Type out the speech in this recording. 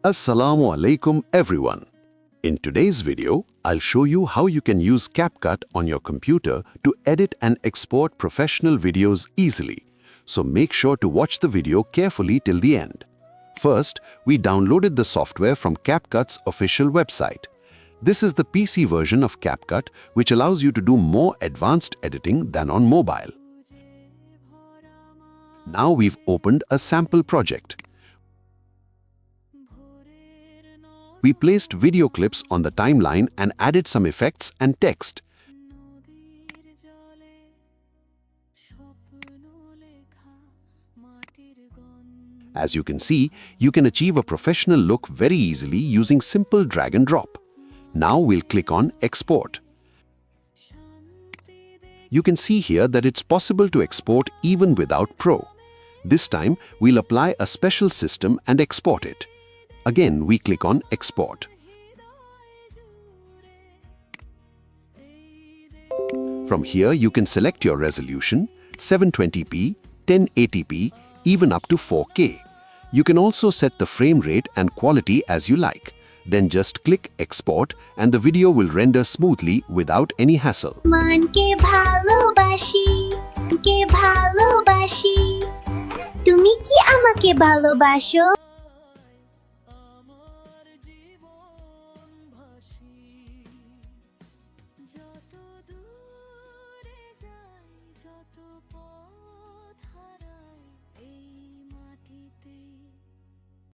Assalamu alaikum everyone. In today's video, I'll show you how you can use CapCut on your computer to edit and export professional videos easily. So make sure to watch the video carefully till the end. First, we downloaded the software from CapCut's official website. This is the PC version of CapCut, which allows you to do more advanced editing than on mobile. Now we've opened a sample project. We placed video clips on the timeline and added some effects and text. As you can see, you can achieve a professional look very easily using simple drag and drop. Now we'll click on Export. You can see here that it's possible to export even without Pro. This time, we'll apply a special system and export it. Again, we click on Export. From here, you can select your resolution, 720p, 1080p, even up to 4K. You can also set the frame rate and quality as you like. Then just click Export and the video will render smoothly without any hassle. তুমি কি আমাকে ভালোবাসো?